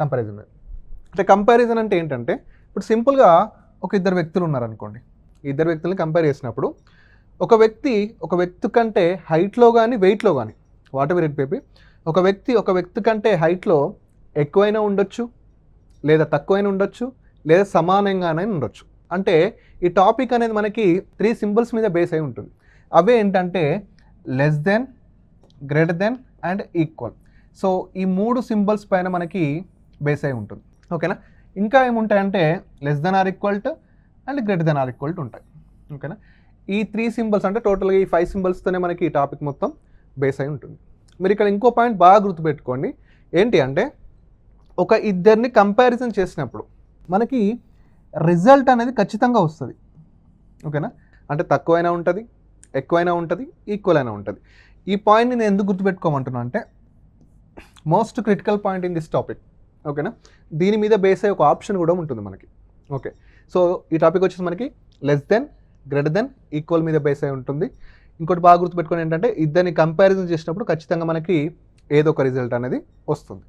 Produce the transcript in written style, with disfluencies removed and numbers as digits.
Comparison. అంటే comparison అంటే ఏంటంటే ఇప్పుడు సింపుల్గా ఒక ఇద్దరు వ్యక్తులు ఉన్నారనుకోండి. ఇద్దరు వ్యక్తులను కంపేర్ చేసినప్పుడు ఒక వ్యక్తి కంటే హైట్లో కానీ వెయిట్లో కానీ వాట్ ఎవర్ ఇట్ మేబీ ఒక వ్యక్తి కంటే హైట్లో ఎక్కువైనా ఉండొచ్చు, లేదా తక్కువైనా ఉండొచ్చు, లేదా సమానంగానే ఉండొచ్చు. అంటే ఈ టాపిక్ అనేది మనకి 3 సింబల్స్ మీద బేస్ అయి ఉంటుంది. అవే ఏంటంటే less than, greater than and equal. So ఈ 3 సింబల్స్ పైన మనకి బేస్ అయి ఉంటుంది. ఓకేనా. ఇంకా ఏముంటాయంటే less than or equal to and greater than or equal to ఉంటాయి. ఓకేనా. ఈ 3 సింబల్స్ అంటే టోటల్గా ఈ 5 సింబల్స్తోనే మనకి ఈ టాపిక్ మొత్తం బేస్ అయి ఉంటుంది. మీరు ఇక్కడ ఇంకో పాయింట్ బాగా గుర్తుపెట్టుకోండి. ఏంటి అంటే ఒక ఇద్దరిని కంపారిజన్ చేసినప్పుడు మనకి రిజల్ట్ అనేది ఖచ్చితంగా వస్తుంది. ఓకేనా. అంటే తక్కువైనా ఉంటుంది, ఎక్కువైనా ఉంటుంది, ఈక్వల్ అయినా ఉంటుంది. ఈ పాయింట్ని నేను ఎందుకు గుర్తుపెట్టుకోమంటున్నా అంటే most critical point in this topic. ఓకేనా. దీని మీద బేస్ అయ్యే ఒక ఆప్షన్ కూడా ఉంటుంది మనకి. ఓకే. సో ఈ టాపిక్ వచ్చేసి మనకి less than, greater than, equal మీద బేస్ అయి ఉంటుంది. ఇంకోటి బాగా గుర్తుపెట్టుకోండి ఏంటంటే ఇద్దరిని కంపారిజన్ చేసినప్పుడు ఖచ్చితంగా మనకి ఏదో ఒక రిజల్ట్ అనేది వస్తుంది.